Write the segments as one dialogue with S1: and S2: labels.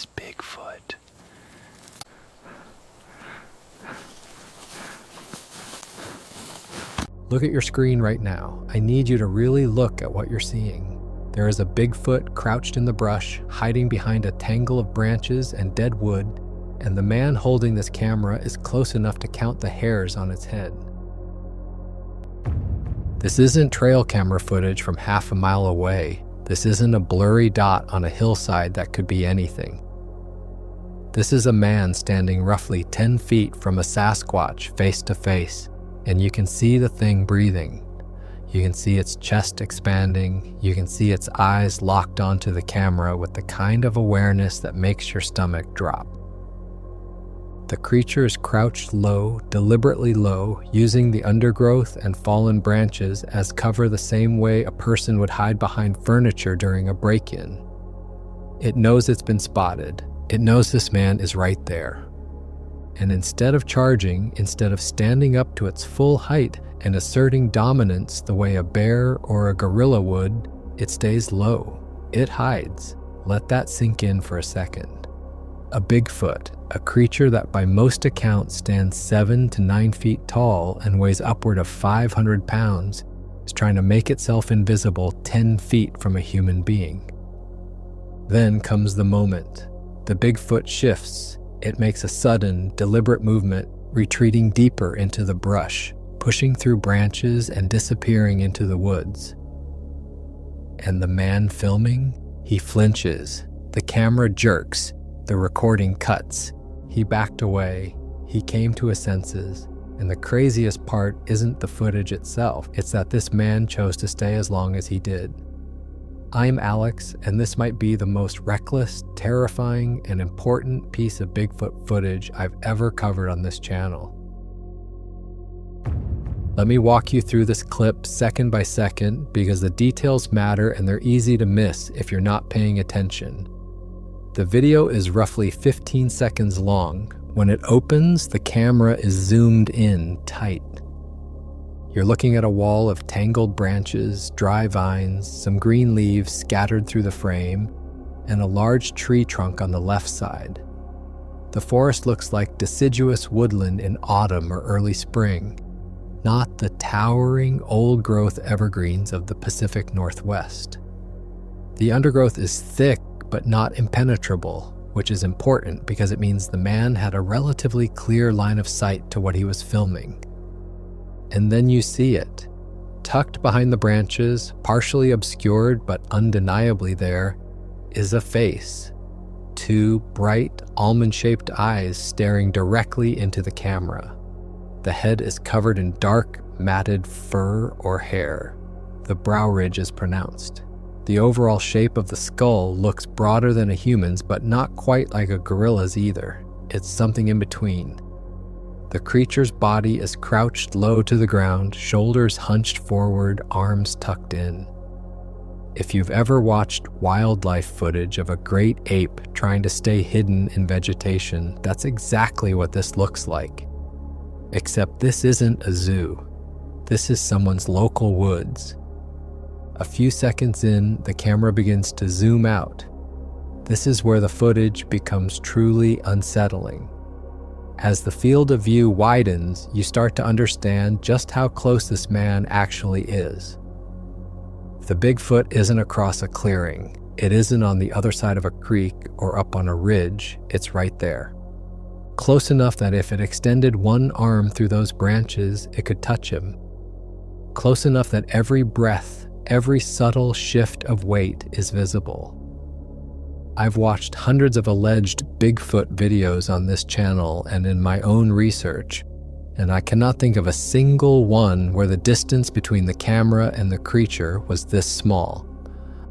S1: is Bigfoot.
S2: Look at your screen right now. I need you to really look at what you're seeing. There is a Bigfoot crouched in the brush, hiding behind a tangle of branches and dead wood, and the man holding this camera is close enough to count the hairs on its head. This isn't trail camera footage from half a mile away. This isn't a blurry dot on a hillside that could be anything. This is a man standing roughly 10 feet from a Sasquatch face to face, and you can see the thing breathing. You can see its chest expanding. You can see its eyes locked onto the camera with the kind of awareness that makes your stomach drop. The creature is crouched low, deliberately low, using the undergrowth and fallen branches as cover the same way a person would hide behind furniture during a break-in. It knows it's been spotted. It knows this man is right there. And instead of charging, instead of standing up to its full height and asserting dominance the way a bear or a gorilla would, it stays low. It hides. Let that sink in for a second. A Bigfoot, a creature that by most accounts stands 7 to 9 feet tall and weighs upward of 500 pounds, is trying to make itself invisible 10 feet from a human being. Then comes the moment. The Bigfoot shifts. It makes a sudden, deliberate movement, retreating deeper into the brush, pushing through branches and disappearing into the woods. And the man filming? He flinches. The camera jerks. The recording cuts. He backed away. He came to his senses. And the craziest part isn't the footage itself. It's that this man chose to stay as long as he did. I'm Alex, and this might be the most reckless, terrifying, and important piece of Bigfoot footage I've ever covered on this channel. Let me walk you through this clip second by second because the details matter and they're easy to miss if you're not paying attention. The video is roughly 15 seconds long. When it opens, the camera is zoomed in tight. You're looking at a wall of tangled branches, dry vines, some green leaves scattered through the frame, and a large tree trunk on the left side. The forest looks like deciduous woodland in autumn or early spring, not the towering old-growth evergreens of the Pacific Northwest. The undergrowth is thick but not impenetrable, which is important because it means the man had a relatively clear line of sight to what he was filming. And then you see it. Tucked behind the branches, partially obscured but undeniably there, is a face. 2 bright, almond-shaped eyes staring directly into the camera. The head is covered in dark, matted fur or hair. The brow ridge is pronounced. The overall shape of the skull looks broader than a human's, but not quite like a gorilla's either. It's something in between. The creature's body is crouched low to the ground, shoulders hunched forward, arms tucked in. If you've ever watched wildlife footage of a great ape trying to stay hidden in vegetation, that's exactly what this looks like. Except this isn't a zoo. This is someone's local woods. A few seconds in, the camera begins to zoom out. This is where the footage becomes truly unsettling. As the field of view widens, you start to understand just how close this man actually is. The Bigfoot isn't across a clearing. It isn't on the other side of a creek or up on a ridge. It's right there. Close enough that if it extended one arm through those branches, it could touch him. Close enough that every breath, every subtle shift of weight is visible. I've watched hundreds of alleged Bigfoot videos on this channel and in my own research, and I cannot think of a single one where the distance between the camera and the creature was this small.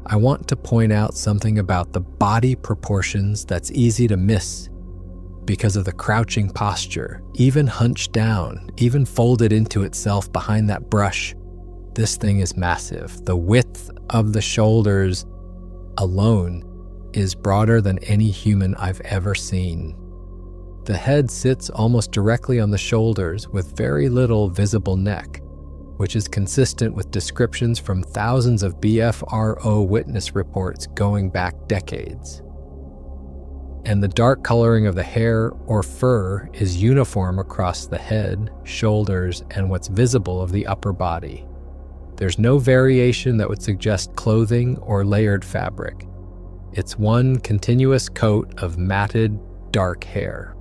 S2: I want to point out something about the body proportions that's easy to miss because of the crouching posture, even hunched down, even folded into itself behind that brush. This thing is massive. The width of the shoulders alone is broader than any human I've ever seen. The head sits almost directly on the shoulders with very little visible neck, which is consistent with descriptions from thousands of BFRO witness reports going back decades. and the dark coloring of the hair or fur is uniform across the head, shoulders, and what's visible of the upper body. There's no variation that would suggest clothing or layered fabric. It's one continuous coat of matted, dark hair.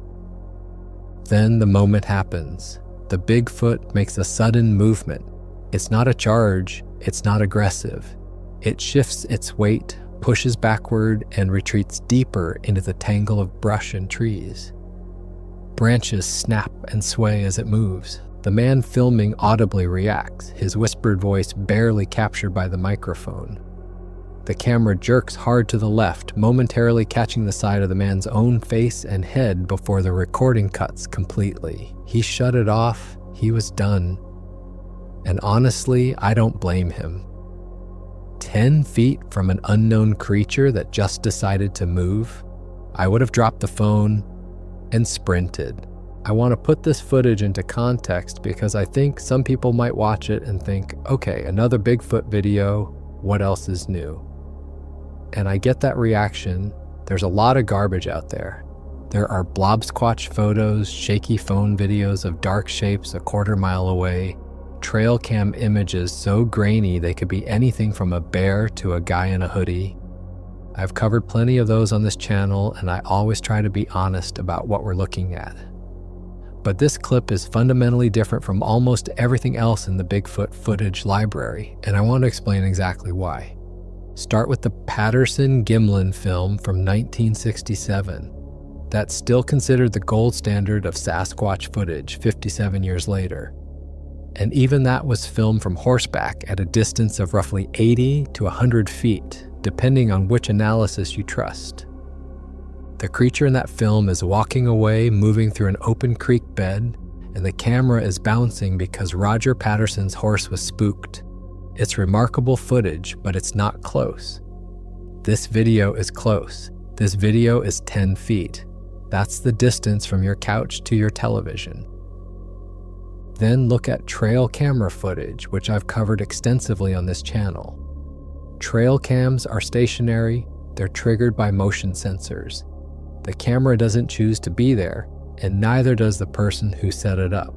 S2: Then the moment happens. The Bigfoot makes a sudden movement. It's not a charge, it's not aggressive. It shifts its weight, pushes backward, and retreats deeper into the tangle of brush and trees. Branches snap and sway as it moves. The man filming audibly reacts, his whispered voice barely captured by the microphone. The camera jerks hard to the left, momentarily catching the side of the man's own face and head before the recording cuts completely. He shut it off. He was done. And honestly, I don't blame him. 10 feet from an unknown creature that just decided to move, I would have dropped the phone and sprinted. I want to put this footage into context because I think some people might watch it and think, okay, another Bigfoot video, what else is new? And I get that reaction. There's a lot of garbage out there. There are blobsquatch photos, shaky phone videos of dark shapes a quarter mile away, trail cam images so grainy they could be anything from a bear to a guy in a hoodie. I've covered plenty of those on this channel, and I always try to be honest about what we're looking at. But this clip is fundamentally different from almost everything else in the Bigfoot footage library, and I want to explain exactly why. Start with the Patterson-Gimlin film from 1967. That's still considered the gold standard of Sasquatch footage 57 years later. And even that was filmed from horseback at a distance of roughly 80 to 100 feet, depending on which analysis you trust. The creature in that film is walking away, moving through an open creek bed, and the camera is bouncing because Roger Patterson's horse was spooked. It's remarkable footage, but it's not close. This video is close. This video is 10 feet. That's the distance from your couch to your television. Then look at trail camera footage, which I've covered extensively on this channel. Trail cams are stationary, they're triggered by motion sensors. The camera doesn't choose to be there, and neither does the person who set it up.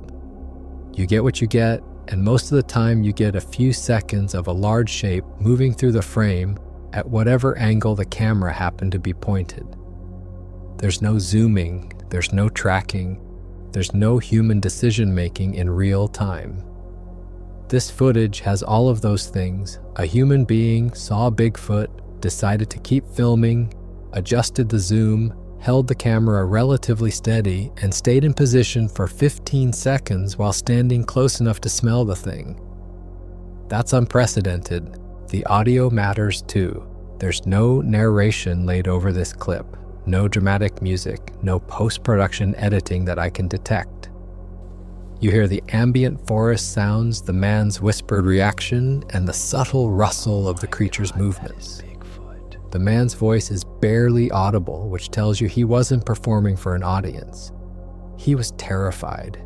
S2: You get what you get, and most of the time you get a few seconds of a large shape moving through the frame at whatever angle the camera happened to be pointed. There's no zooming, there's no tracking, there's no human decision-making in real time. This footage has all of those things. A human being saw Bigfoot, decided to keep filming, adjusted the zoom, held the camera relatively steady, and stayed in position for 15 seconds while standing close enough to smell the thing. That's unprecedented. The audio matters too. There's no narration laid over this clip, no dramatic music, no post-production editing that I can detect. You hear the ambient forest sounds, the man's whispered reaction, and the subtle rustle of the creature's movements. The man's voice is barely audible, which tells you he wasn't performing for an audience. He was terrified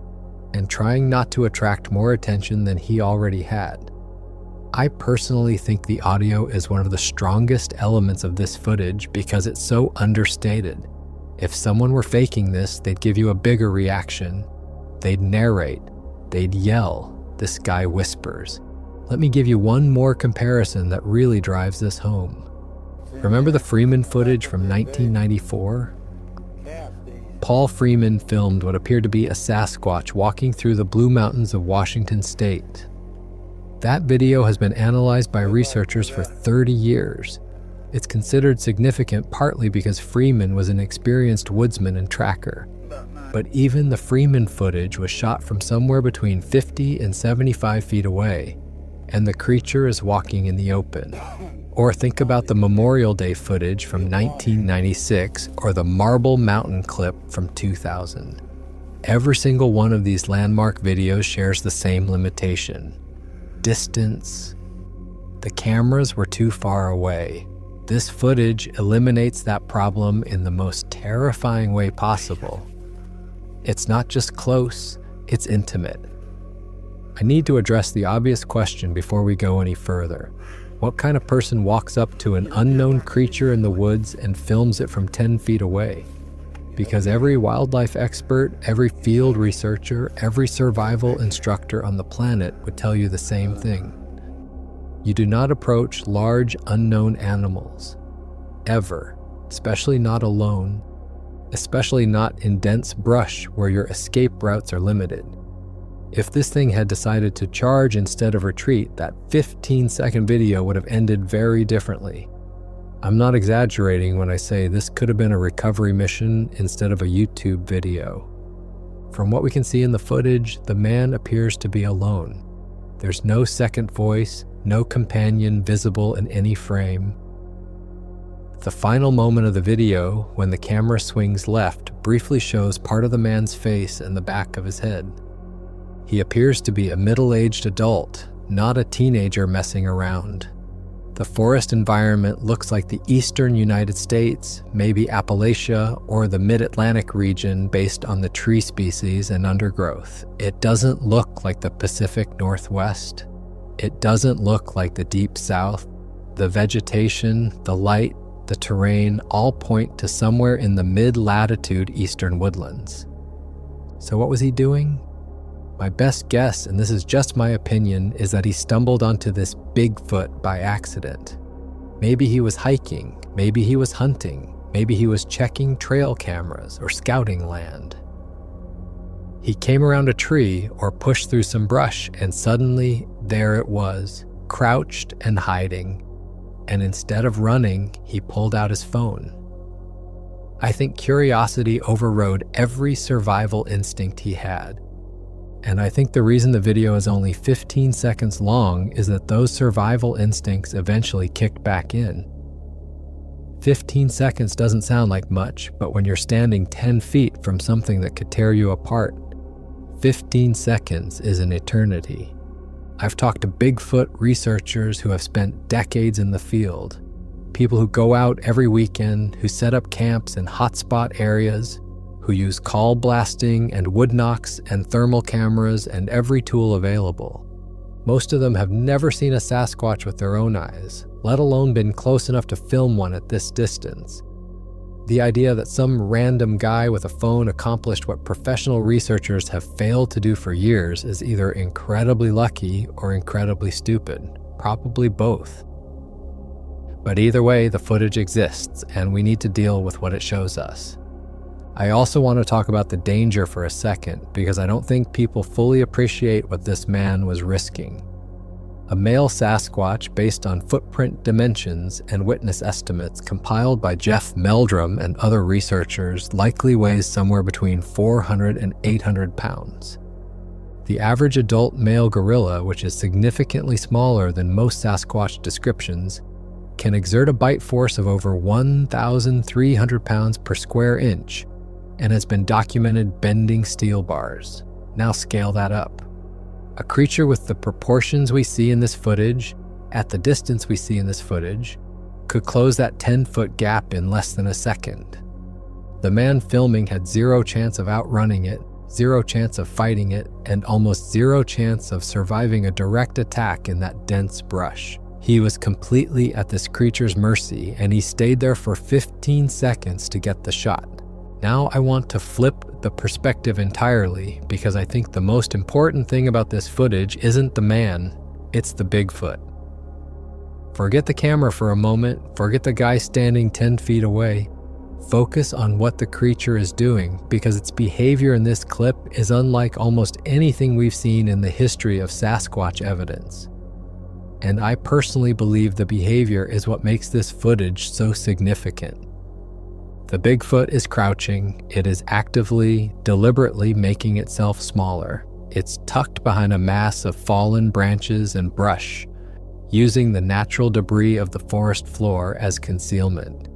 S2: and trying not to attract more attention than he already had. I personally think the audio is one of the strongest elements of this footage because it's so understated. If someone were faking this, they'd give you a bigger reaction. They'd narrate. They'd yell. This guy whispers. Let me give you one more comparison that really drives this home. Remember the Freeman footage from 1994? Paul Freeman filmed what appeared to be a Sasquatch walking through the Blue Mountains of Washington State. That video has been analyzed by researchers for 30 years. It's considered significant partly because Freeman was an experienced woodsman and tracker. But even the Freeman footage was shot from somewhere between 50 and 75 feet away, and the creature is walking in the open. Or think about the Memorial Day footage from 1996 or the Marble Mountain clip from 2000. Every single one of these landmark videos shares the same limitation: distance. The cameras were too far away. This footage eliminates that problem in the most terrifying way possible. It's not just close, it's intimate. I need to address the obvious question before we go any further. What kind of person walks up to an unknown creature in the woods and films it from 10 feet away? Because every wildlife expert, every field researcher, every survival instructor on the planet would tell you the same thing. You do not approach large unknown animals, ever, especially not alone, especially not in dense brush where your escape routes are limited. If this thing had decided to charge instead of retreat, that 15-second video would have ended very differently. I'm not exaggerating when I say this could have been a recovery mission instead of a YouTube video. From what we can see in the footage, the man appears to be alone. There's no second voice, no companion visible in any frame. The final moment of the video, when the camera swings left, briefly shows part of the man's face and the back of his head. He appears to be a middle-aged adult, not a teenager messing around. The forest environment looks like the eastern United States, maybe Appalachia, or the mid-Atlantic region based on the tree species and undergrowth. It doesn't look like the Pacific Northwest. It doesn't look like the Deep South. The vegetation, the light, the terrain all point to somewhere in the mid-latitude eastern woodlands. So what was he doing? My best guess, and this is just my opinion, is that he stumbled onto this Bigfoot by accident. Maybe he was hiking, maybe he was hunting, maybe he was checking trail cameras or scouting land. He came around a tree or pushed through some brush, and suddenly there it was, crouched and hiding. And instead of running, he pulled out his phone. I think curiosity overrode every survival instinct he had. And I think the reason the video is only 15 seconds long is that those survival instincts eventually kicked back in. 15 seconds doesn't sound like much, but when you're standing 10 feet from something that could tear you apart, 15 seconds is an eternity. I've talked to Bigfoot researchers who have spent decades in the field, people who go out every weekend, who set up camps in hotspot areas, who use call blasting and wood knocks and thermal cameras and every tool available. Most of them have never seen a Sasquatch with their own eyes, let alone been close enough to film one at this distance. The idea that some random guy with a phone accomplished what professional researchers have failed to do for years is either incredibly lucky or incredibly stupid, probably both. But either way, the footage exists, and we need to deal with what it shows us. I also want to talk about the danger for a second, because I don't think people fully appreciate what this man was risking. A male Sasquatch based on footprint dimensions and witness estimates compiled by Jeff Meldrum and other researchers likely weighs somewhere between 400 and 800 pounds. The average adult male gorilla, which is significantly smaller than most Sasquatch descriptions, can exert a bite force of over 1,300 pounds per square inch, and has been documented bending steel bars. Now scale that up. A creature with the proportions we see in this footage, at the distance we see in this footage, could close that 10-foot gap in less than a second. The man filming had zero chance of outrunning it, zero chance of fighting it, and almost zero chance of surviving a direct attack in that dense brush. He was completely at this creature's mercy, and he stayed there for 15 seconds to get the shot. Now I want to flip the perspective entirely, because I think the most important thing about this footage isn't the man, it's the Bigfoot. Forget the camera for a moment, forget the guy standing 10 feet away. Focus on what the creature is doing, because its behavior in this clip is unlike almost anything we've seen in the history of Sasquatch evidence. And I personally believe the behavior is what makes this footage so significant. The Bigfoot is crouching. It is actively, deliberately making itself smaller. It's tucked behind a mass of fallen branches and brush, using the natural debris of the forest floor as concealment.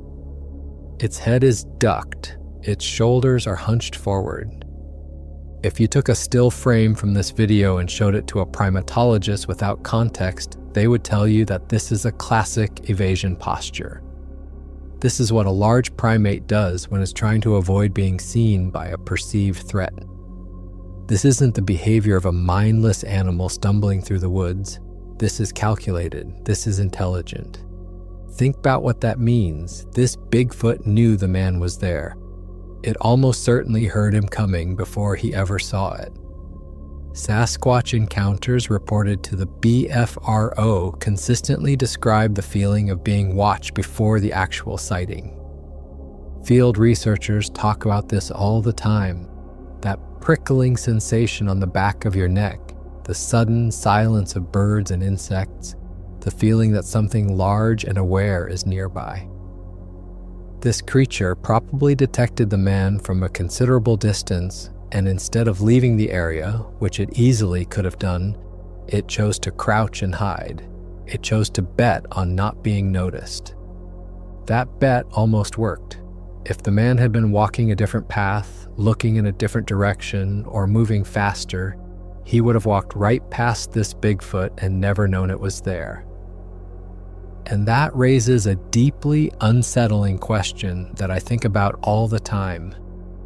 S2: Its head is ducked. Its shoulders are hunched forward. If you took a still frame from this video and showed it to a primatologist without context, they would tell you that this is a classic evasion posture. This is what a large primate does when it's trying to avoid being seen by a perceived threat. This isn't the behavior of a mindless animal stumbling through the woods. This is calculated. This is intelligent. Think about what that means. This Bigfoot knew the man was there. It almost certainly heard him coming before he ever saw it. Sasquatch encounters reported to the BFRO consistently describe the feeling of being watched before the actual sighting. Field researchers talk about this all the time. That prickling sensation on the back of your neck, the sudden silence of birds and insects, the feeling that something large and aware is nearby. This creature probably detected the man from a considerable distance, and instead of leaving the area, which it easily could have done, it chose to crouch and hide. It chose to bet on not being noticed. That bet almost worked. If the man had been walking a different path, looking in a different direction, or moving faster, he would have walked right past this Bigfoot and never known it was there. And that raises a deeply unsettling question that I think about all the time.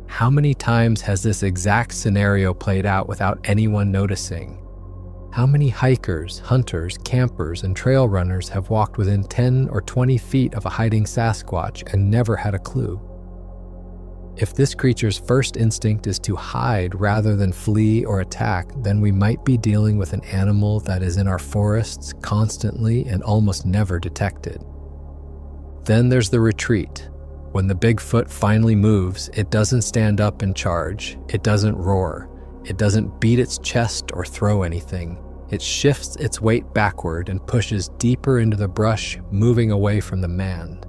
S2: How many times has this exact scenario played out without anyone noticing? How many hikers, hunters, campers, and trail runners have walked within 10 or 20 feet of a hiding Sasquatch and never had a clue? If this creature's first instinct is to hide rather than flee or attack, then we might be dealing with an animal that is in our forests constantly and almost never detected. Then there's the retreat. When the Bigfoot finally moves, it doesn't stand up and charge. It doesn't roar. It doesn't beat its chest or throw anything. It shifts its weight backward and pushes deeper into the brush, moving away from the man.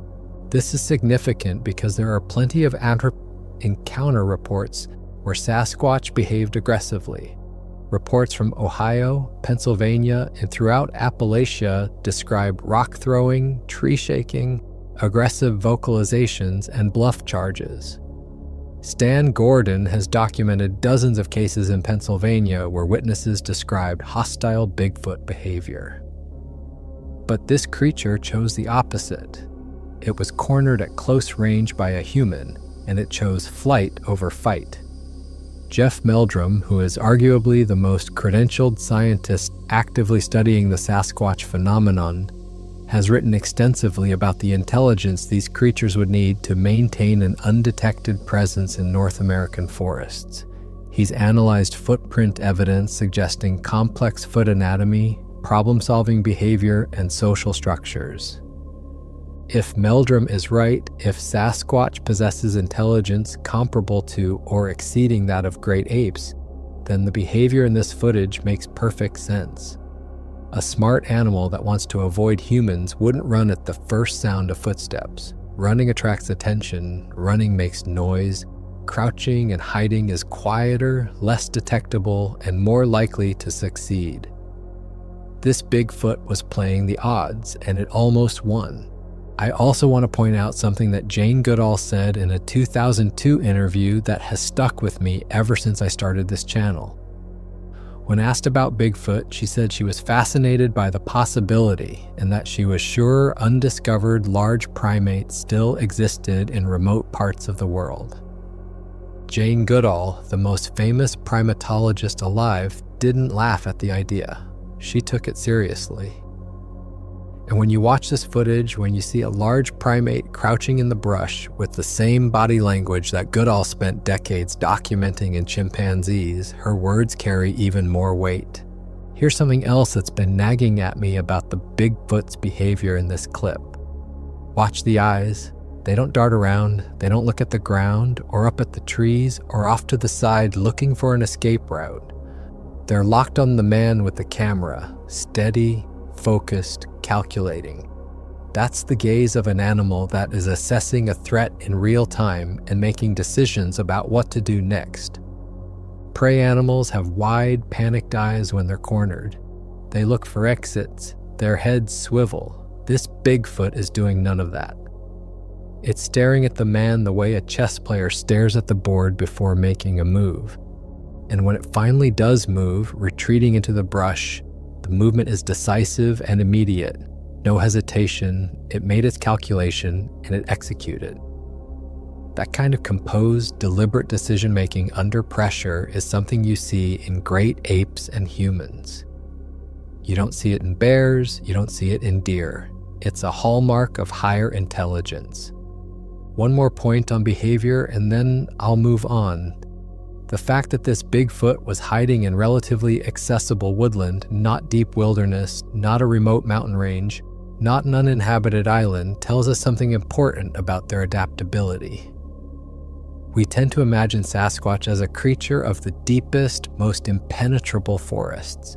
S2: This is significant because there are plenty of encounter reports where Sasquatch behaved aggressively. Reports from Ohio, Pennsylvania, and throughout Appalachia describe rock throwing, tree shaking, aggressive vocalizations, and bluff charges. Stan Gordon has documented dozens of cases in Pennsylvania where witnesses described hostile Bigfoot behavior. But this creature chose the opposite. It was cornered at close range by a human, and it chose flight over fight. Jeff Meldrum, who is arguably the most credentialed scientist actively studying the Sasquatch phenomenon, has written extensively about the intelligence these creatures would need to maintain an undetected presence in North American forests. He's analyzed footprint evidence suggesting complex foot anatomy, problem-solving behavior, and social structures. If Meldrum is right, if Sasquatch possesses intelligence comparable to or exceeding that of great apes, then the behavior in this footage makes perfect sense. A smart animal that wants to avoid humans wouldn't run at the first sound of footsteps. Running attracts attention, running makes noise, crouching and hiding is quieter, less detectable, and more likely to succeed. This Bigfoot was playing the odds, and it almost won. I also want to point out something that Jane Goodall said in a 2002 interview that has stuck with me ever since I started this channel. When asked about Bigfoot, she said she was fascinated by the possibility and that she was sure undiscovered large primates still existed in remote parts of the world. Jane Goodall, the most famous primatologist alive, didn't laugh at the idea. She took it seriously. And when you watch this footage, when you see a large primate crouching in the brush with the same body language that Goodall spent decades documenting in chimpanzees, her words carry even more weight. Here's something else that's been nagging at me about the Bigfoot's behavior in this clip. Watch the eyes. They don't dart around, they don't look at the ground or up at the trees or off to the side looking for an escape route. They're locked on the man with the camera, steady, focused, calculating. That's the gaze of an animal that is assessing a threat in real time and making decisions about what to do next. Prey animals have wide, panicked eyes when they're cornered. They look for exits, their heads swivel. This Bigfoot is doing none of that. It's staring at the man the way a chess player stares at the board before making a move. And when it finally does move, retreating into the brush, the movement is decisive and immediate. No hesitation, it made its calculation, and it executed. That kind of composed, deliberate decision-making under pressure is something you see in great apes and humans. You don't see it in bears, you don't see it in deer. It's a hallmark of higher intelligence. One more point on behavior and then I'll move on. The fact that this Bigfoot was hiding in relatively accessible woodland, not deep wilderness, not a remote mountain range, not an uninhabited island, tells us something important about their adaptability. We tend to imagine Sasquatch as a creature of the deepest, most impenetrable forests.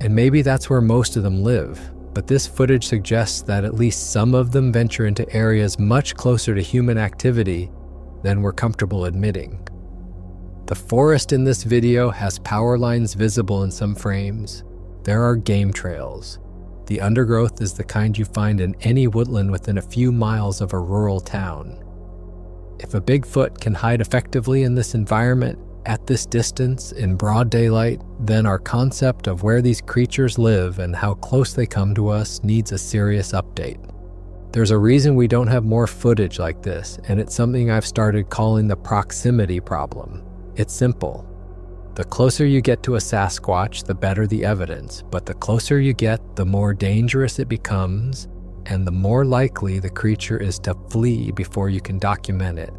S2: And maybe that's where most of them live, but this footage suggests that at least some of them venture into areas much closer to human activity than we're comfortable admitting. The forest in this video has power lines visible in some frames. There are game trails. The undergrowth is the kind you find in any woodland within a few miles of a rural town. If a Bigfoot can hide effectively in this environment, at this distance, in broad daylight, then our concept of where these creatures live and how close they come to us needs a serious update. There's a reason we don't have more footage like this, and it's something I've started calling the proximity problem. It's simple. The closer you get to a Sasquatch, the better the evidence, but the closer you get, the more dangerous it becomes, and the more likely the creature is to flee before you can document it.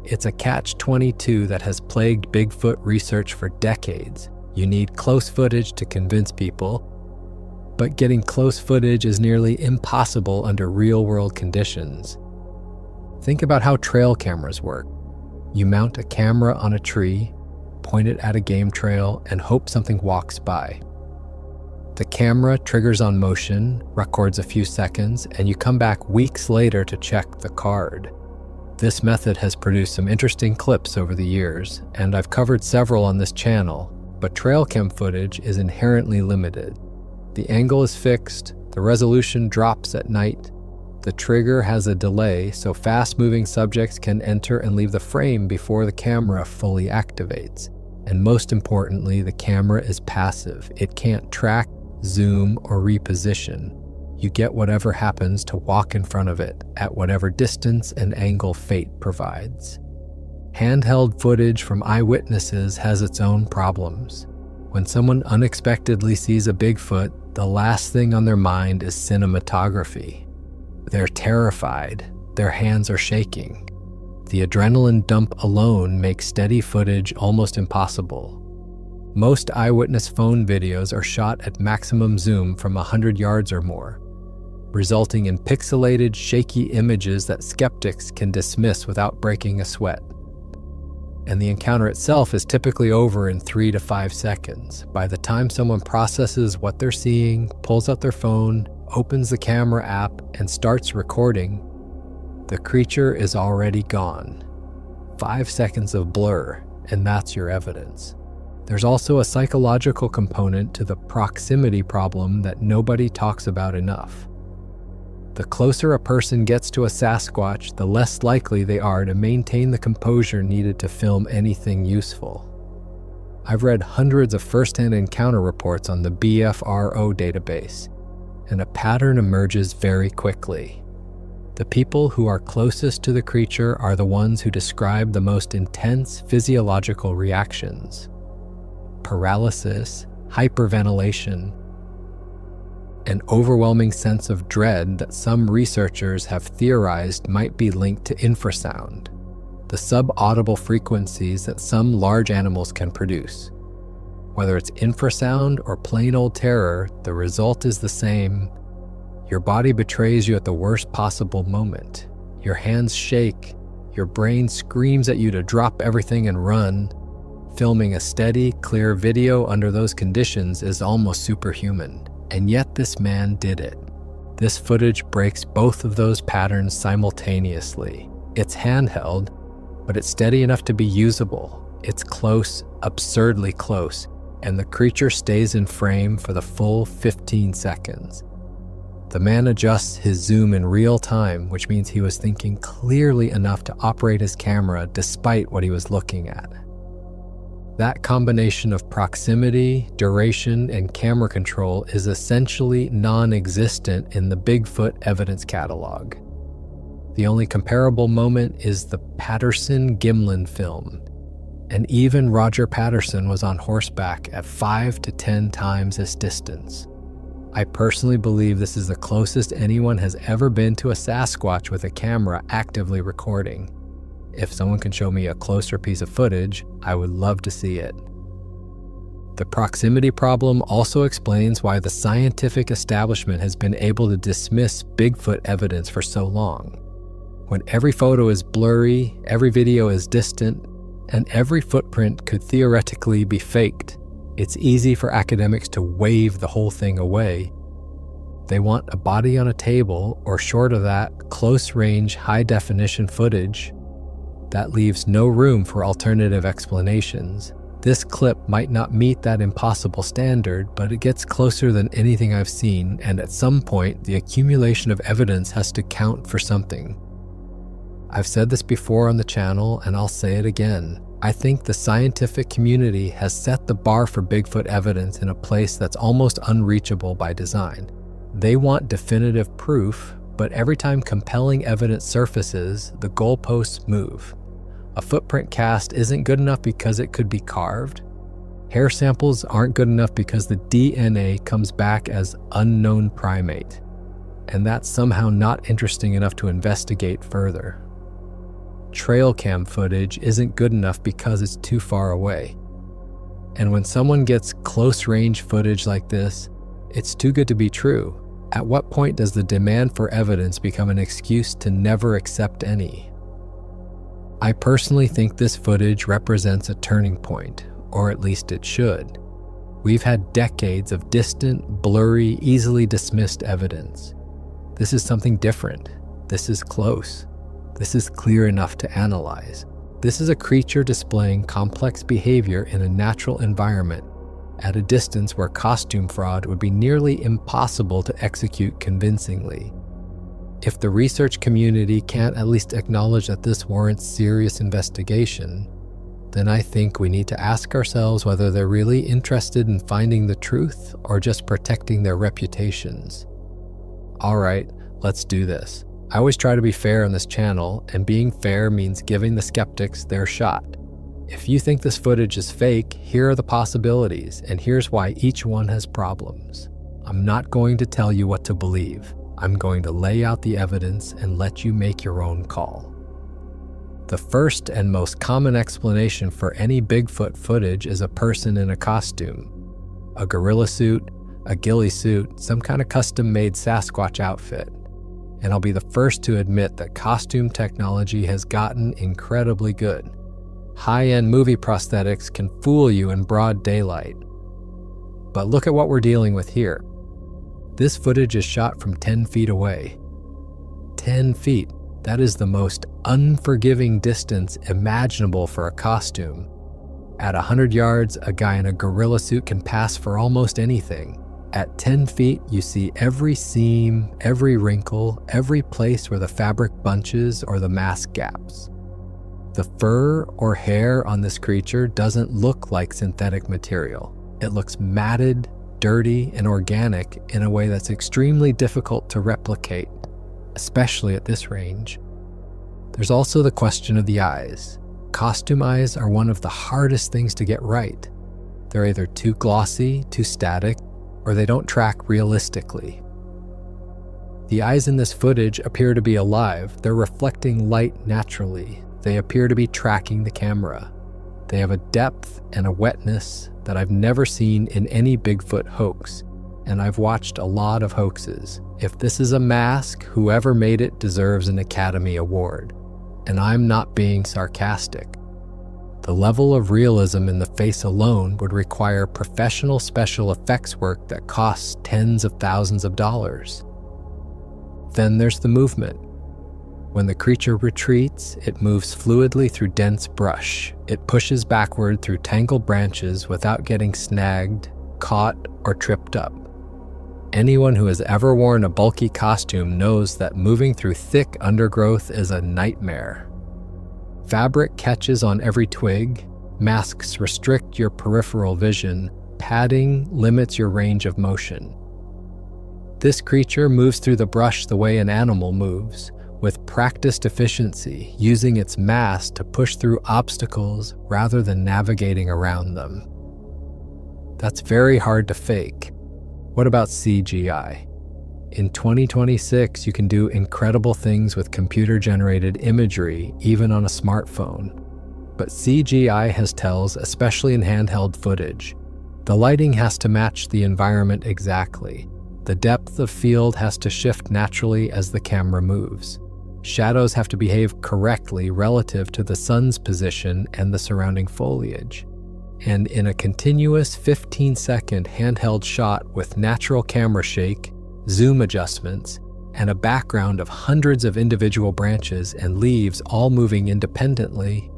S2: It's a catch-22 that has plagued Bigfoot research for decades. You need close footage to convince people, but getting close footage is nearly impossible under real-world conditions. Think about how trail cameras work. You mount a camera on a tree, point it at a game trail, and hope something walks by. The camera triggers on motion, records a few seconds, and you come back weeks later to check the card. This method has produced some interesting clips over the years, and I've covered several on this channel, but trail cam footage is inherently limited. The angle is fixed, the resolution drops at night, the trigger has a delay so fast-moving subjects can enter and leave the frame before the camera fully activates. And most importantly, the camera is passive. It can't track, zoom, or reposition. You get whatever happens to walk in front of it at whatever distance and angle fate provides. Handheld footage from eyewitnesses has its own problems. When someone unexpectedly sees a Bigfoot, the last thing on their mind is cinematography. They're terrified. Their hands are shaking. The adrenaline dump alone makes steady footage almost impossible. Most eyewitness phone videos are shot at maximum zoom from 100 yards or more, resulting in pixelated, shaky images that skeptics can dismiss without breaking a sweat. And the encounter itself is typically over in 3 to 5 seconds. By the time someone processes what they're seeing, pulls out their phone, opens the camera app, and starts recording, the creature is already gone. 5 seconds of blur, and that's your evidence. There's also a psychological component to the proximity problem that nobody talks about enough. The closer a person gets to a Sasquatch, the less likely they are to maintain the composure needed to film anything useful. I've read hundreds of first-hand encounter reports on the BFRO database, and a pattern emerges very quickly. The people who are closest to the creature are the ones who describe the most intense physiological reactions: paralysis, hyperventilation, an overwhelming sense of dread that some researchers have theorized might be linked to infrasound, the subaudible frequencies that some large animals can produce. Whether it's infrasound or plain old terror, the result is the same. Your body betrays you at the worst possible moment. Your hands shake, your brain screams at you to drop everything and run. Filming a steady, clear video under those conditions is almost superhuman. And yet this man did it. This footage breaks both of those patterns simultaneously. It's handheld, but it's steady enough to be usable. It's close, absurdly close, and the creature stays in frame for the full 15 seconds. The man adjusts his zoom in real time, which means he was thinking clearly enough to operate his camera despite what he was looking at. That combination of proximity, duration, and camera control is essentially non-existent in the Bigfoot evidence catalog. The only comparable moment is the Patterson-Gimlin film, and even Roger Patterson was on horseback at 5 to 10 times this distance. I personally believe this is the closest anyone has ever been to a Sasquatch with a camera actively recording. If someone can show me a closer piece of footage, I would love to see it. The proximity problem also explains why the scientific establishment has been able to dismiss Bigfoot evidence for so long. When every photo is blurry, every video is distant, and every footprint could theoretically be faked, it's easy for academics to wave the whole thing away. They want a body on a table, or short of that, close-range, high-definition footage. That leaves no room for alternative explanations. This clip might not meet that impossible standard, but it gets closer than anything I've seen, and at some point, the accumulation of evidence has to count for something. I've said this before on the channel, and I'll say it again. I think the scientific community has set the bar for Bigfoot evidence in a place that's almost unreachable by design. They want definitive proof, but every time compelling evidence surfaces, the goalposts move. A footprint cast isn't good enough because it could be carved. Hair samples aren't good enough because the DNA comes back as unknown primate. And that's somehow not interesting enough to investigate further. Trail cam footage isn't good enough because it's too far away. And when someone gets close-range footage like this, it's too good to be true. At what point does the demand for evidence become an excuse to never accept any? I personally think this footage represents a turning point, or at least it should. We've had decades of distant, blurry, easily dismissed evidence. This is something different. This is close. This is clear enough to analyze. This is a creature displaying complex behavior in a natural environment at a distance where costume fraud would be nearly impossible to execute convincingly. If the research community can't at least acknowledge that this warrants serious investigation, then I think we need to ask ourselves whether they're really interested in finding the truth or just protecting their reputations. All right, let's do this. I always try to be fair on this channel, and being fair means giving the skeptics their shot. If you think this footage is fake, here are the possibilities, and here's why each one has problems. I'm not going to tell you what to believe. I'm going to lay out the evidence and let you make your own call. The first and most common explanation for any Bigfoot footage is a person in a costume. A gorilla suit, a ghillie suit, some kind of custom-made Sasquatch outfit. And I'll be the first to admit that costume technology has gotten incredibly good. High-end movie prosthetics can fool you in broad daylight. But look at what we're dealing with here. This footage is shot from 10 feet away. 10 feet. That is the most unforgiving distance imaginable for a costume. At 100 yards, a guy in a gorilla suit can pass for almost anything. At 10 feet, you see every seam, every wrinkle, every place where the fabric bunches or the mask gaps. The fur or hair on this creature doesn't look like synthetic material. It looks matted, dirty, and organic in a way that's extremely difficult to replicate, especially at this range. There's also the question of the eyes. Costume eyes are one of the hardest things to get right. They're either too glossy, too static, or they don't track realistically. The eyes in this footage appear to be alive. They're reflecting light naturally. They appear to be tracking the camera. They have a depth and a wetness that I've never seen in any Bigfoot hoax, and I've watched a lot of hoaxes. If this is a mask, whoever made it deserves an Academy Award. And I'm not being sarcastic. The level of realism in the face alone would require professional special effects work that costs tens of thousands of dollars. Then there's the movement. When the creature retreats, it moves fluidly through dense brush. It pushes backward through tangled branches without getting snagged, caught, or tripped up. Anyone who has ever worn a bulky costume knows that moving through thick undergrowth is a nightmare. Fabric catches on every twig, masks restrict your peripheral vision, padding limits your range of motion. This creature moves through the brush the way an animal moves, with practiced efficiency, using its mass to push through obstacles rather than navigating around them. That's very hard to fake. What about CGI? In 2026, you can do incredible things with computer-generated imagery, even on a smartphone. But CGI has tells, especially in handheld footage. The lighting has to match the environment exactly. The depth of field has to shift naturally as the camera moves. Shadows have to behave correctly relative to the sun's position and the surrounding foliage. And in a continuous 15-second handheld shot with natural camera shake, zoom adjustments, and a background of hundreds of individual branches and leaves all moving independently,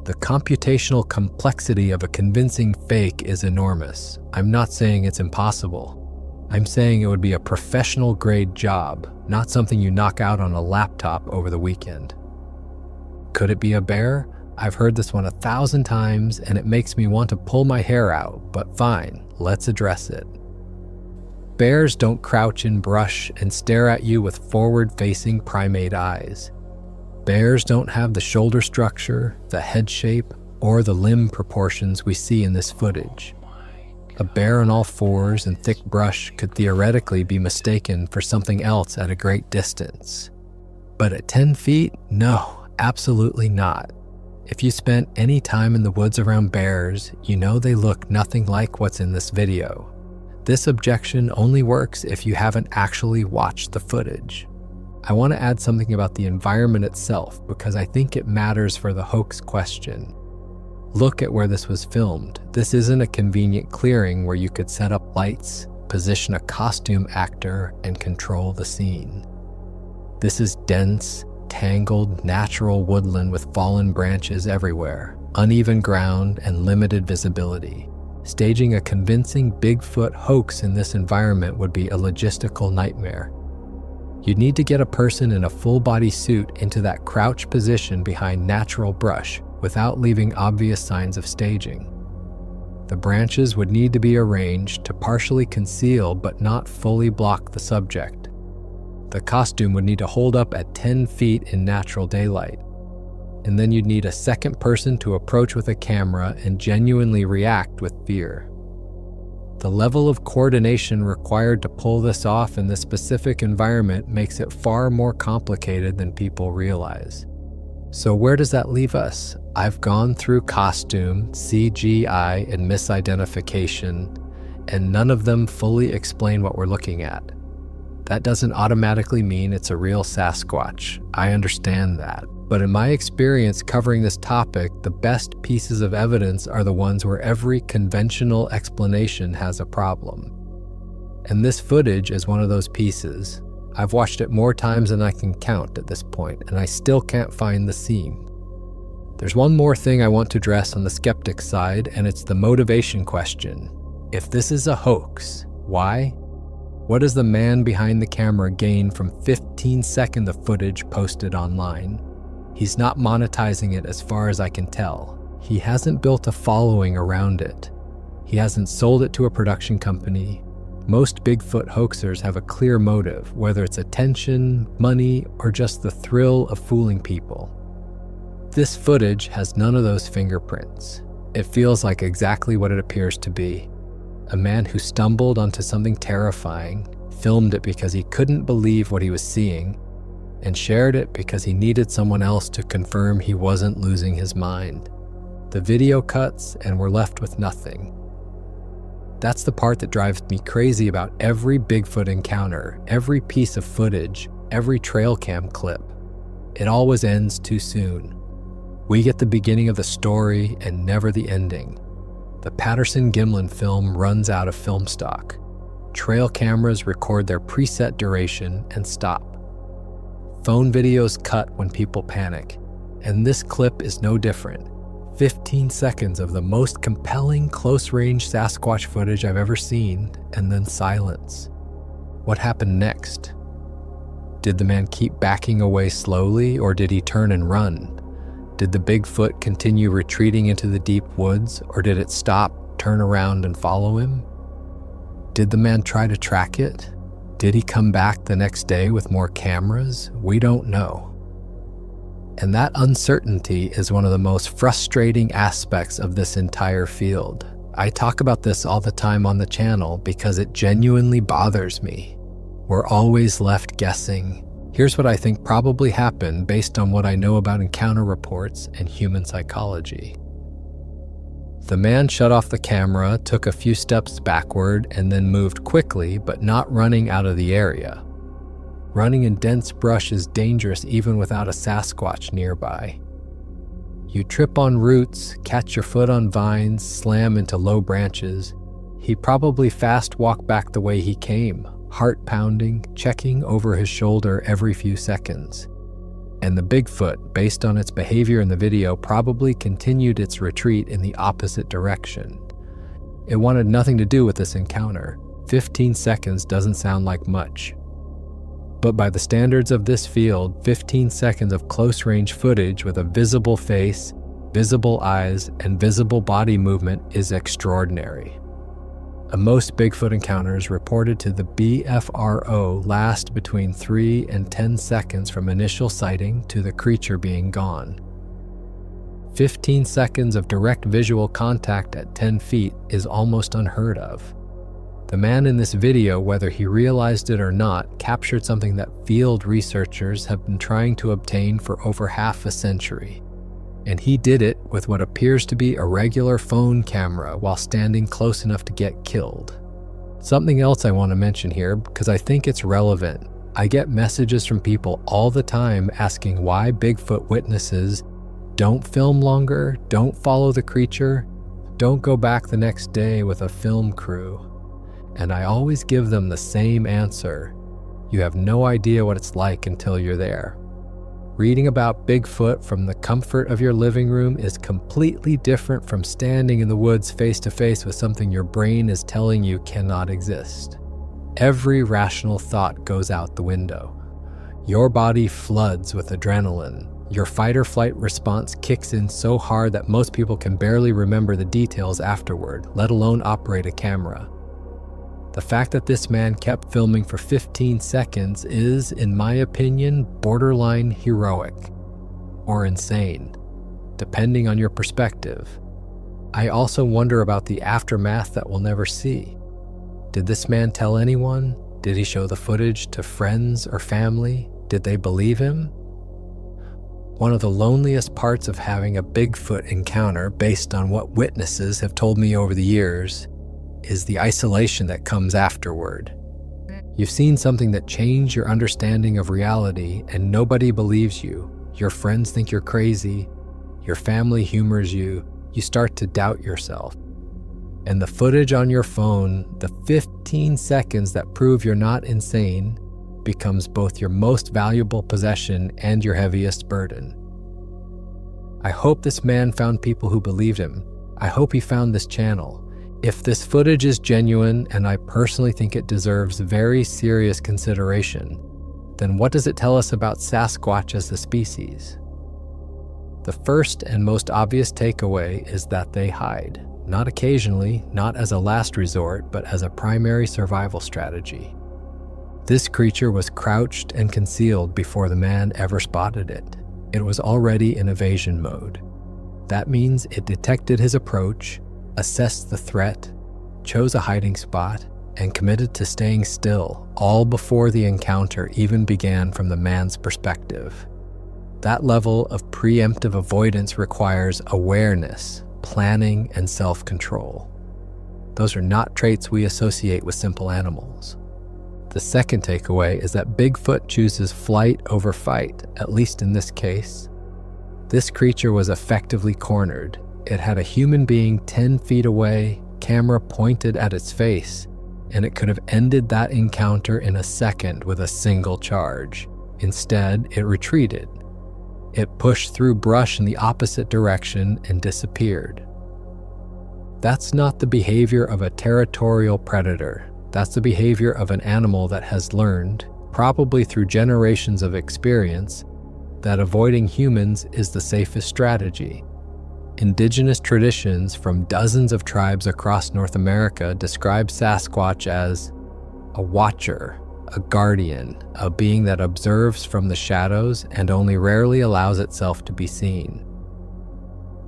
S2: the computational complexity of a convincing fake is enormous. I'm not saying it's impossible. I'm saying it would be a professional-grade job, not something you knock out on a laptop over the weekend. Could it be a bear? I've heard this one 1,000 times, and it makes me want to pull my hair out, but fine, let's address it. Bears don't crouch in brush and stare at you with forward-facing primate eyes. Bears don't have the shoulder structure, the head shape, or the limb proportions we see in this footage. A bear on all fours in thick brush could theoretically be mistaken for something else at a great distance. But at 10 feet, no, absolutely not. If you spent any time in the woods around bears, you know they look nothing like what's in this video. This objection only works if you haven't actually watched the footage. I want to add something about the environment itself because I think it matters for the hoax question. Look at where this was filmed. This isn't a convenient clearing where you could set up lights, position a costume actor, and control the scene. This is dense, tangled, natural woodland with fallen branches everywhere, uneven ground, and limited visibility. Staging a convincing Bigfoot hoax in this environment would be a logistical nightmare. You'd need to get a person in a full-body suit into that crouch position behind natural brush without leaving obvious signs of staging. The branches would need to be arranged to partially conceal but not fully block the subject. The costume would need to hold up at 10 feet in natural daylight. And then you'd need a second person to approach with a camera and genuinely react with fear. The level of coordination required to pull this off in this specific environment makes it far more complicated than people realize. So where does that leave us? I've gone through costume, CGI, and misidentification, and none of them fully explain what we're looking at. That doesn't automatically mean it's a real Sasquatch. I understand that. But in my experience covering this topic, the best pieces of evidence are the ones where every conventional explanation has a problem. And this footage is one of those pieces. I've watched it more times than I can count at this point, and I still can't find the seam. There's one more thing I want to address on the skeptic side, and it's the motivation question. If this is a hoax, why? What does the man behind the camera gain from 15 seconds of footage posted online? He's not monetizing it as far as I can tell. He hasn't built a following around it. He hasn't sold it to a production company. Most Bigfoot hoaxers have a clear motive, whether it's attention, money, or just the thrill of fooling people. This footage has none of those fingerprints. It feels like exactly what it appears to be. A man who stumbled onto something terrifying, filmed it because he couldn't believe what he was seeing, and shared it because he needed someone else to confirm he wasn't losing his mind. The video cuts and we're left with nothing. That's the part that drives me crazy about every Bigfoot encounter, every piece of footage, every trail cam clip. It always ends too soon. We get the beginning of the story and never the ending. The Patterson-Gimlin film runs out of film stock. Trail cameras record their preset duration and stop. Phone videos cut when people panic, and this clip is no different. 15 seconds of the most compelling close-range Sasquatch footage I've ever seen, and then silence. What happened next? Did the man keep backing away slowly, or did he turn and run? Did the Bigfoot continue retreating into the deep woods, or did it stop, turn around, and follow him? Did the man try to track it? Did he come back the next day with more cameras? We don't know. And that uncertainty is one of the most frustrating aspects of this entire field. I talk about this all the time on the channel because it genuinely bothers me. We're always left guessing. Here's what I think probably happened based on what I know about encounter reports and human psychology. The man shut off the camera, took a few steps backward, and then moved quickly, but not running out of the area. Running in dense brush is dangerous even without a Sasquatch nearby. You trip on roots, catch your foot on vines, slam into low branches. He probably fast walked back the way he came, heart pounding, checking over his shoulder every few seconds. And the Bigfoot, based on its behavior in the video, probably continued its retreat in the opposite direction. It wanted nothing to do with this encounter. 15 seconds doesn't sound like much. But by the standards of this field, 15 seconds of close-range footage with a visible face, visible eyes, and visible body movement is extraordinary. Most Bigfoot encounters reported to the BFRO last between 3 and 10 seconds from initial sighting to the creature being gone. 15 seconds of direct visual contact at 10 feet is almost unheard of. The man in this video, whether he realized it or not, captured something that field researchers have been trying to obtain for over half a century. And he did it with what appears to be a regular phone camera while standing close enough to get killed. Something else I want to mention here because I think it's relevant. I get messages from people all the time asking why Bigfoot witnesses don't film longer, don't follow the creature, don't go back the next day with a film crew. And I always give them the same answer. You have no idea what it's like until you're there. Reading about Bigfoot from the comfort of your living room is completely different from standing in the woods face to face with something your brain is telling you cannot exist. Every rational thought goes out the window. Your body floods with adrenaline. Your fight or flight response kicks in so hard that most people can barely remember the details afterward, let alone operate a camera. The fact that this man kept filming for 15 seconds is, in my opinion, borderline heroic or insane, depending on your perspective. I also wonder about the aftermath that we'll never see. Did this man tell anyone? Did he show the footage to friends or family? Did they believe him? One of the loneliest parts of having a Bigfoot encounter, based on what witnesses have told me over the years, is the isolation that comes afterward. You've seen something that changed your understanding of reality and nobody believes you. Your friends think you're crazy. Your family humors you. You start to doubt yourself. And the footage on your phone, the 15 seconds that prove you're not insane, becomes both your most valuable possession and your heaviest burden. I hope this man found people who believed him. I hope he found this channel. If this footage is genuine, and I personally think it deserves very serious consideration, then what does it tell us about Sasquatch as a species? The first and most obvious takeaway is that they hide, not occasionally, not as a last resort, but as a primary survival strategy. This creature was crouched and concealed before the man ever spotted it. It was already in evasion mode. That means it detected his approach, assessed the threat, chose a hiding spot, and committed to staying still, all before the encounter even began from the man's perspective. That level of preemptive avoidance requires awareness, planning, and self-control. Those are not traits we associate with simple animals. The second takeaway is that Bigfoot chooses flight over fight, at least in this case. This creature was effectively cornered. It had a human being 10 feet away, camera pointed at its face, and it could have ended that encounter in a second with a single charge. Instead, it retreated. It pushed through brush in the opposite direction and disappeared. That's not the behavior of a territorial predator. That's the behavior of an animal that has learned, probably through generations of experience, that avoiding humans is the safest strategy. Indigenous traditions from dozens of tribes across North America describe Sasquatch as a watcher, a guardian, a being that observes from the shadows and only rarely allows itself to be seen.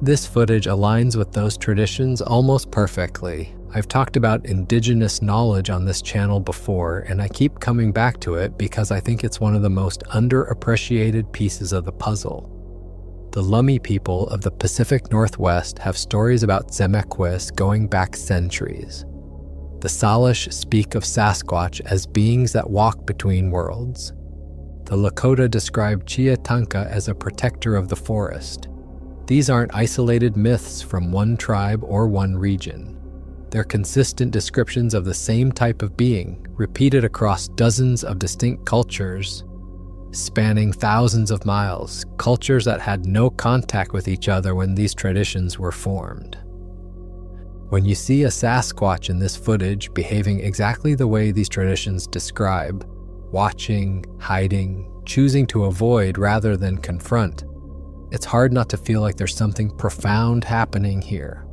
S2: This footage aligns with those traditions almost perfectly. I've talked about indigenous knowledge on this channel before, and I keep coming back to it because I think it's one of the most underappreciated pieces of the puzzle. The Lummi people of the Pacific Northwest have stories about Zemeckis going back centuries. The Salish speak of Sasquatch as beings that walk between worlds. The Lakota describe Chiatanka as a protector of the forest. These aren't isolated myths from one tribe or one region. They're consistent descriptions of the same type of being, repeated across dozens of distinct cultures, spanning thousands of miles, cultures that had no contact with each other when these traditions were formed. When you see a Sasquatch in this footage behaving exactly the way these traditions describe, watching, hiding, choosing to avoid rather than confront, it's hard not to feel like there's something profound happening here.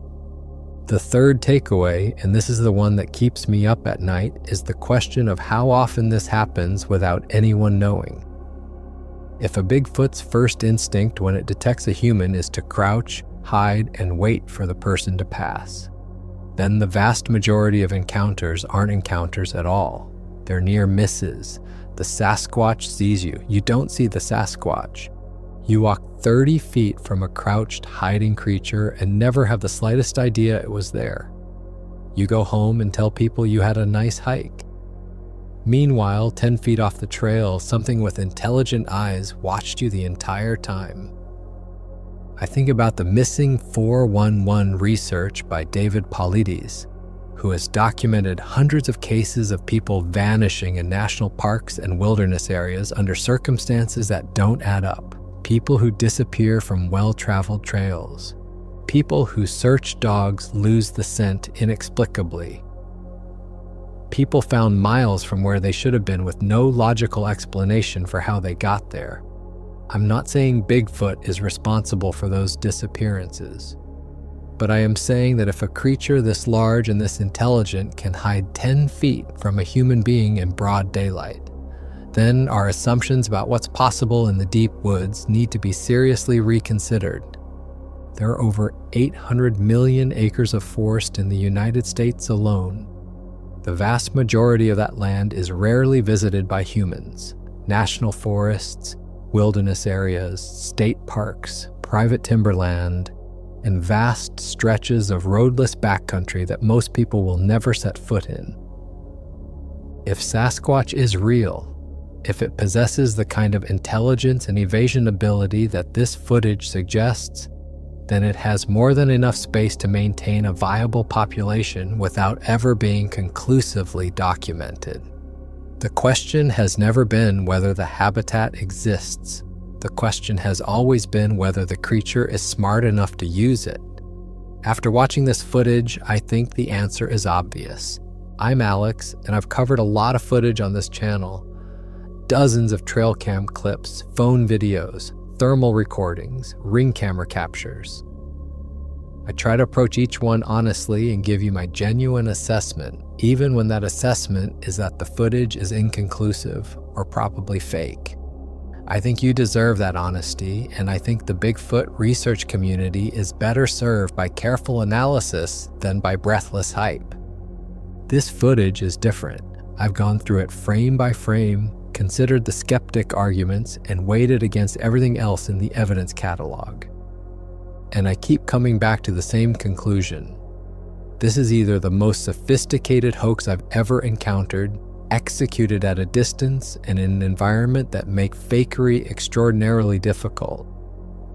S2: The third takeaway, and this is the one that keeps me up at night, is the question of how often this happens without anyone knowing. If a Bigfoot's first instinct when it detects a human is to crouch, hide, and wait for the person to pass, then the vast majority of encounters aren't encounters at all. They're near misses. The Sasquatch sees you. You don't see the Sasquatch. You walk 30 feet from a crouched, hiding creature and never have the slightest idea it was there. You go home and tell people you had a nice hike. Meanwhile, 10 feet off the trail, something with intelligent eyes watched you the entire time. I think about the missing 411 research by David Paulides, who has documented hundreds of cases of people vanishing in national parks and wilderness areas under circumstances that don't add up. People who disappear from well-traveled trails. People whose search dogs lose the scent inexplicably. People found miles from where they should have been with no logical explanation for how they got there. I'm not saying Bigfoot is responsible for those disappearances, but I am saying that if a creature this large and this intelligent can hide 10 feet from a human being in broad daylight, then our assumptions about what's possible in the deep woods need to be seriously reconsidered. There are over 800 million acres of forest in the United States alone. The vast majority of that land is rarely visited by humans. National forests, wilderness areas, state parks, private timberland, and vast stretches of roadless backcountry that most people will never set foot in. If Sasquatch is real, if it possesses the kind of intelligence and evasion ability that this footage suggests, then it has more than enough space to maintain a viable population without ever being conclusively documented. The question has never been whether the habitat exists. The question has always been whether the creature is smart enough to use it. After watching this footage, I think the answer is obvious. I'm Alex, and I've covered a lot of footage on this channel. Dozens of trail cam clips, phone videos, thermal recordings, ring camera captures. I try to approach each one honestly and give you my genuine assessment, even when that assessment is that the footage is inconclusive or probably fake. I think you deserve that honesty, and I think the Bigfoot research community is better served by careful analysis than by breathless hype. This footage is different. I've gone through it frame by frame, considered the skeptic arguments, and weighed it against everything else in the evidence catalog. And I keep coming back to the same conclusion. This is either the most sophisticated hoax I've ever encountered, executed at a distance and in an environment that make fakery extraordinarily difficult,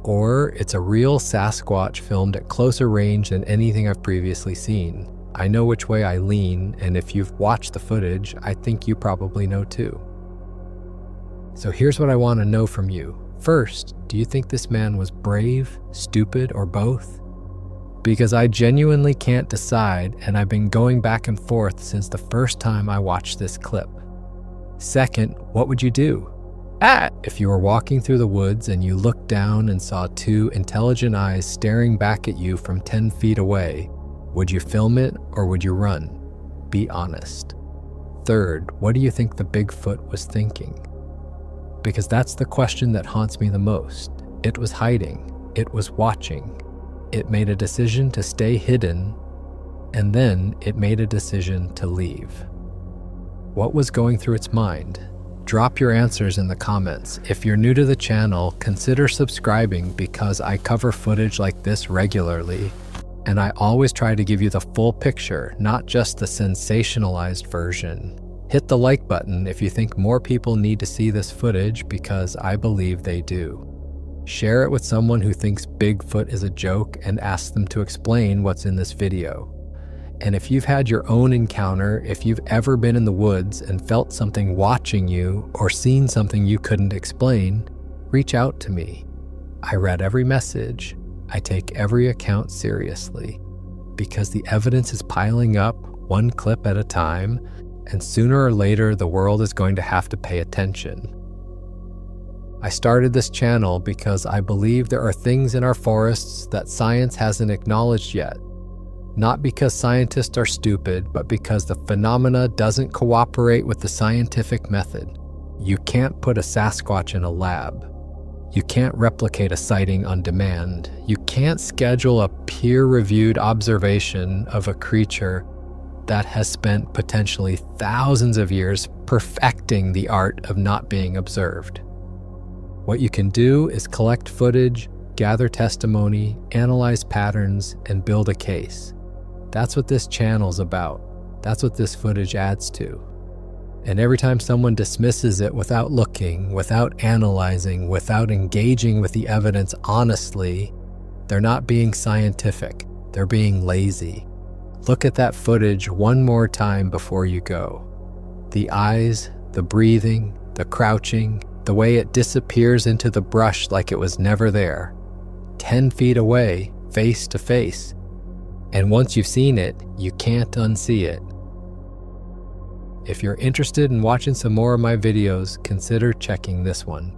S2: or it's a real Sasquatch filmed at closer range than anything I've previously seen. I know which way I lean, and if you've watched the footage, I think you probably know too. So here's what I want to know from you. First, do you think this man was brave, stupid, or both? Because I genuinely can't decide, and I've been going back and forth since the first time I watched this clip. Second, what would you do? If you were walking through the woods and you looked down and saw two intelligent eyes staring back at you from 10 feet away, would you film it or would you run? Be honest. Third, what do you think the Bigfoot was thinking? Because that's the question that haunts me the most. It was hiding. It was watching. it made a decision to stay hidden, and then it made a decision to leave. What was going through its mind? Drop your answers in the comments. If you're new to the channel, consider subscribing because I cover footage like this regularly, and I always try to give you the full picture, not just the sensationalized version. Hit the like button if you think more people need to see this footage, because I believe they do. Share it with someone who thinks Bigfoot is a joke and ask them to explain what's in this video. And if you've had your own encounter, if you've ever been in the woods and felt something watching you or seen something you couldn't explain, reach out to me. I read every message. I take every account seriously because the evidence is piling up one clip at a time, and sooner or later the world is going to have to pay attention. I started this channel because I believe there are things in our forests that science hasn't acknowledged yet. Not because scientists are stupid, but because the phenomena doesn't cooperate with the scientific method. You can't put a Sasquatch in a lab. You can't replicate a sighting on demand. You can't schedule a peer-reviewed observation of a creature that has spent potentially thousands of years perfecting the art of not being observed. What you can do is collect footage, gather testimony, analyze patterns, and build a case. That's what this channel's about. That's what this footage adds to. And every time someone dismisses it without looking, without analyzing, without engaging with the evidence honestly, they're not being scientific. They're being lazy. Look at that footage one more time before you go. The eyes, the breathing, the crouching, the way it disappears into the brush like it was never there. 10 feet away, face to face. And once you've seen it, you can't unsee it. If you're interested in watching some more of my videos, consider checking this one.